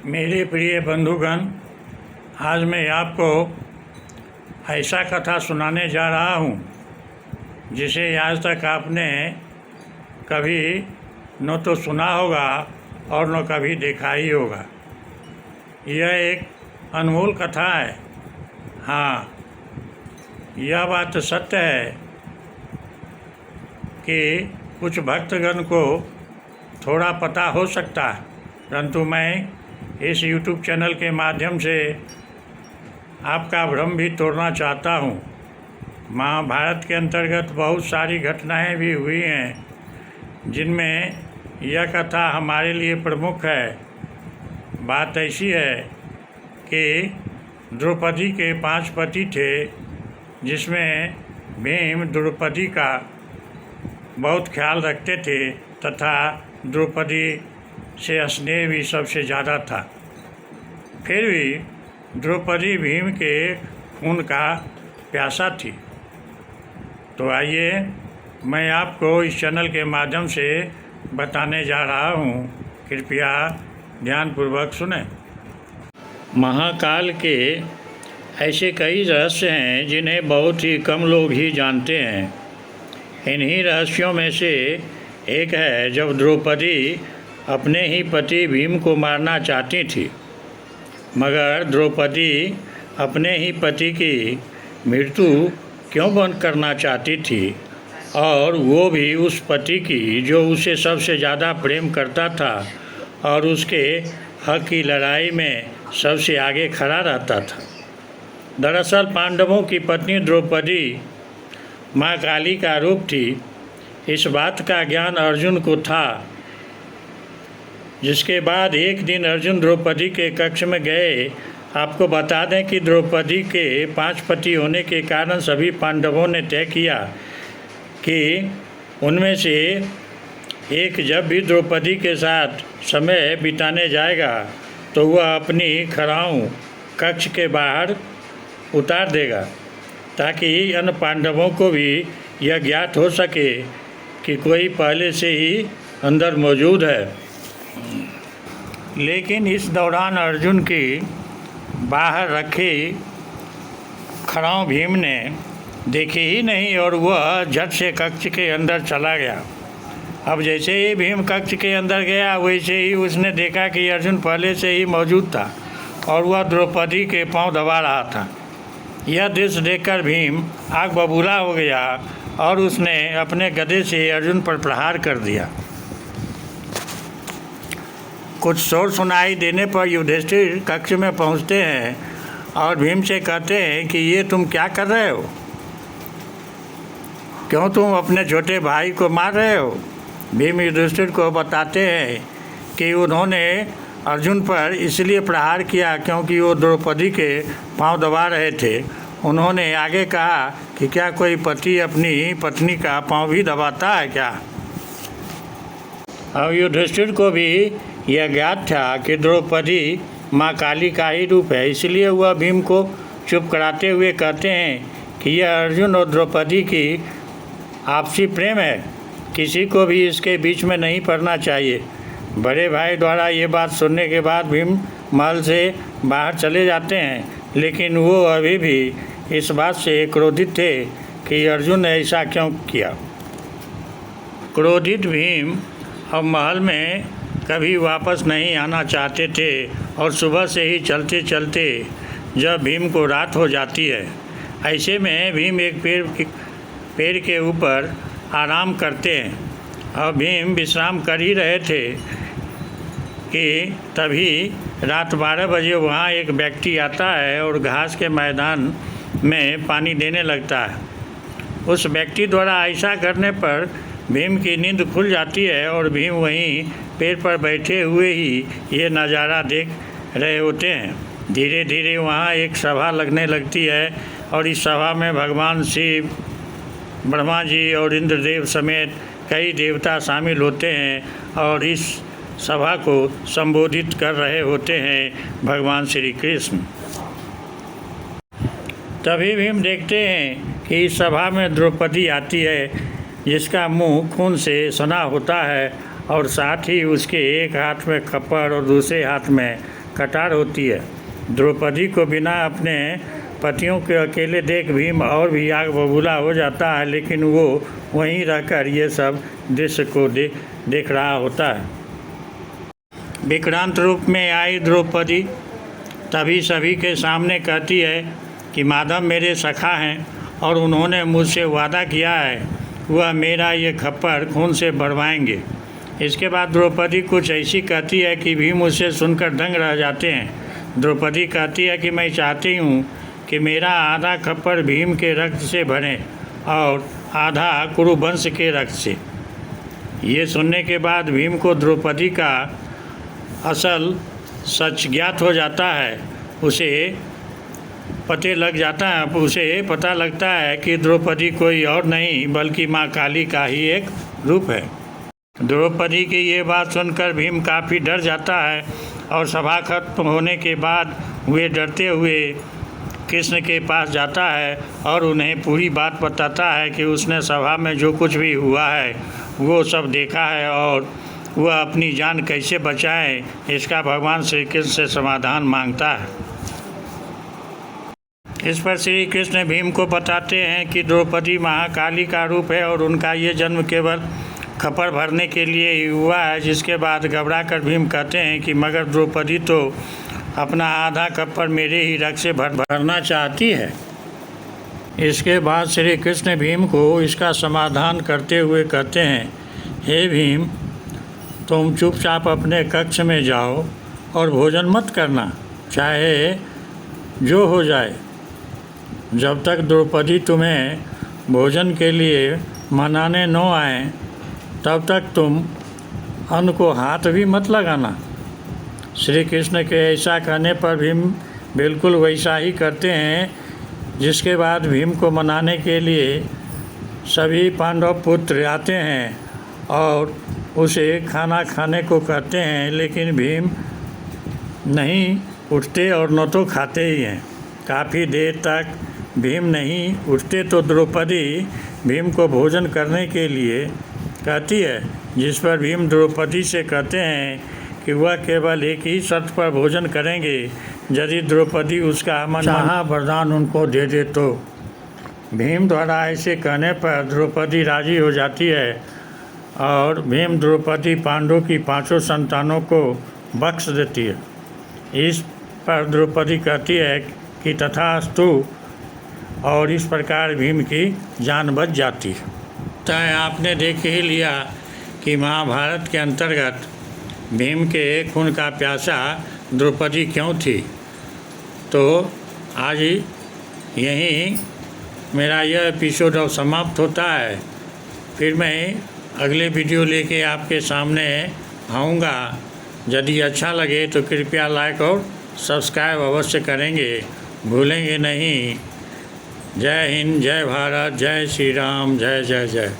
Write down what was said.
मेरे प्रिय बंधुगण, आज मैं आपको ऐसा कथा सुनाने जा रहा हूँ जिसे आज तक आपने कभी न तो सुना होगा और न कभी देखा ही होगा। यह एक अनमोल कथा है। हाँ, यह बात सत्य है कि कुछ भक्तगण को थोड़ा पता हो सकता है, परंतु मैं इस YouTube चैनल के माध्यम से आपका भ्रम भी तोड़ना चाहता हूँ। महाभारत के अंतर्गत बहुत सारी घटनाएं भी हुई हैं जिनमें यह कथा हमारे लिए प्रमुख है। बात ऐसी है कि द्रौपदी के 5 पति थे, जिसमें भीम द्रौपदी का बहुत ख्याल रखते थे तथा द्रौपदी से स्नेह भी सबसे ज़्यादा था। फिर भी द्रौपदी भीम के खून का प्यासा थी। तो आइए मैं आपको इस चैनल के माध्यम से बताने जा रहा हूँ, कृपया ध्यानपूर्वक सुनें। महाकाल के ऐसे कई रहस्य हैं जिन्हें बहुत ही कम लोग ही जानते हैं। इन्हीं रहस्यों में से एक है जब द्रौपदी अपने ही पति भीम को मारना चाहती थी, मगर द्रौपदी अपने ही पति की मृत्यु क्यों बंद करना चाहती थी, और वो भी उस पति की जो उसे सबसे ज़्यादा प्रेम करता था और उसके हक की लड़ाई में सबसे आगे खड़ा रहता था। दरअसल पांडवों की पत्नी द्रौपदी माँ काली का रूप थी। इस बात का ज्ञान अर्जुन को था, जिसके बाद एक दिन अर्जुन द्रौपदी के कक्ष में गए। आपको बता दें कि द्रौपदी के 5 पति होने के कारण सभी पांडवों ने तय किया कि उनमें से एक जब भी द्रौपदी के साथ समय बिताने जाएगा तो वह अपनी खड़ाऊं कक्ष के बाहर उतार देगा, ताकि अन्य पांडवों को भी यह ज्ञात हो सके कि कोई पहले से ही अंदर मौजूद है। लेकिन इस दौरान अर्जुन की बाहर रखी खड़ाऊं भीम ने देखी ही नहीं और वह झट से कक्ष के अंदर चला गया। अब जैसे ही भीम कक्ष के अंदर गया, वैसे ही उसने देखा कि अर्जुन पहले से ही मौजूद था और वह द्रौपदी के पांव दबा रहा था। यह दृश्य देखकर भीम आग बबूला हो गया और उसने अपने गदे से अर्जुन पर प्रहार कर दिया। कुछ शोर सुनाई देने पर युधिष्ठिर कक्ष में पहुंचते हैं और भीम से कहते हैं कि ये तुम क्या कर रहे हो? क्यों तुम अपने छोटे भाई को मार रहे हो? भीम युधिष्ठिर को बताते हैं कि उन्होंने अर्जुन पर इसलिए प्रहार किया क्योंकि वो द्रौपदी के पांव दबा रहे थे। उन्होंने आगे कहा कि क्या कोई पति अपनी पत्नी का पांव भी दबाता है क्या? अब युधिष्ठिर को भी यह ज्ञात था कि द्रौपदी माँ काली का ही रूप है, इसलिए वह भीम को चुप कराते हुए कहते हैं कि यह अर्जुन और द्रौपदी की आपसी प्रेम है, किसी को भी इसके बीच में नहीं पड़ना चाहिए। बड़े भाई द्वारा ये बात सुनने के बाद भीम महल से बाहर चले जाते हैं, लेकिन वो अभी भी इस बात से क्रोधित थे कि अर्जुन ने ऐसा क्यों किया। क्रोधित भीम अब महल में कभी वापस नहीं आना चाहते थे और सुबह से ही चलते चलते जब भीम को रात हो जाती है, ऐसे में भीम एक पेड़ के ऊपर आराम करते हैं। और भीम विश्राम कर ही रहे थे कि तभी रात 12 बजे वहाँ एक व्यक्ति आता है और घास के मैदान में पानी देने लगता है। उस व्यक्ति द्वारा ऐसा करने पर भीम की नींद खुल जाती है और भीम वहीं पेड़ पर बैठे हुए ही ये नज़ारा देख रहे होते हैं। धीरे धीरे वहाँ एक सभा लगने लगती है और इस सभा में भगवान शिव, ब्रह्मा जी और इंद्रदेव समेत कई देवता शामिल होते हैं और इस सभा को संबोधित कर रहे होते हैं भगवान श्री कृष्ण। तभी भीम देखते हैं कि इस सभा में द्रौपदी आती है, जिसका मुंह खून से सना होता है और साथ ही उसके एक हाथ में खप्पर और दूसरे हाथ में कटार होती है। द्रौपदी को बिना अपने पतियों के अकेले देख भीम और भी आग बबूला हो जाता है, लेकिन वो वहीं रहकर ये सब दृश्य को देख रहा होता है। विक्रांत रूप में आई द्रौपदी तभी सभी के सामने कहती है कि माधव मेरे सखा हैं और उन्होंने मुझसे वादा किया है वह मेरा ये खप्पर खून से भरवाएंगे। इसके बाद द्रौपदी कुछ ऐसी कहती है कि भीम उसे सुनकर दंग रह जाते हैं। द्रौपदी कहती है कि मैं चाहती हूँ कि मेरा आधा खप्पर भीम के रक्त से भरे और आधा कुरुवंश के रक्त से। ये सुनने के बाद भीम को द्रौपदी का असल सच ज्ञात हो जाता है। उसे पता लगता है कि द्रौपदी कोई और नहीं बल्कि माँ काली का ही एक रूप है। द्रौपदी की ये बात सुनकर भीम काफ़ी डर जाता है और सभा खत्म होने के बाद वे डरते हुए कृष्ण के पास जाता है और उन्हें पूरी बात बताता है कि उसने सभा में जो कुछ भी हुआ है वो सब देखा है और वह अपनी जान कैसे बचाए इसका भगवान श्री कृष्ण से समाधान मांगता है। इस पर श्री कृष्ण भीम को बताते हैं कि द्रौपदी महाकाली का रूप है और उनका ये जन्म केवल खप्पर भरने के लिए ही हुआ है। जिसके बाद घबरा कर भीम कहते हैं कि मगर द्रौपदी तो अपना आधा खप्पर मेरे ही रक्त से भरना चाहती है। इसके बाद श्री कृष्ण भीम को इसका समाधान करते हुए कहते हैं, हे भीम, तुम चुपचाप अपने कक्ष में जाओ और भोजन मत करना, चाहे जो हो जाए। जब तक द्रौपदी तुम्हें भोजन के लिए मनाने न आए तब तक तुम अन्न को हाथ भी मत लगाना। श्री कृष्ण के ऐसा कहने पर भीम बिल्कुल वैसा ही करते हैं। जिसके बाद भीम को मनाने के लिए सभी पांडव पुत्र आते हैं और उसे खाना खाने को कहते हैं, लेकिन भीम नहीं उठते और न तो खाते ही हैं। काफ़ी देर तक भीम नहीं उठते तो द्रौपदी भीम को भोजन करने के लिए कहती है, जिस पर भीम द्रौपदी से कहते हैं कि वह केवल एक ही शर्त पर भोजन करेंगे, यदि द्रौपदी उसका मनचाहा वरदान उनको दे दे तो। भीम द्वारा ऐसे कहने पर द्रौपदी राजी हो जाती है और भीम द्रौपदी पांडवों की 5 संतानों को बख्श देती है। इस पर द्रौपदी कहती है कि तथास्तु, और इस प्रकार भीम की जान बच जाती है। तय आपने देख ही लिया कि महाभारत के अंतर्गत भीम के खून का प्यासा द्रौपदी क्यों थी। तो आज यहीं मेरा यह एपिसोड अब समाप्त होता है। फिर मैं अगले वीडियो लेके आपके सामने आऊँगा। यदि अच्छा लगे तो कृपया लाइक और सब्सक्राइब अवश्य करेंगे, भूलेंगे नहीं। जय हिंद, जय भारत, जय श्री राम, जय जय जय।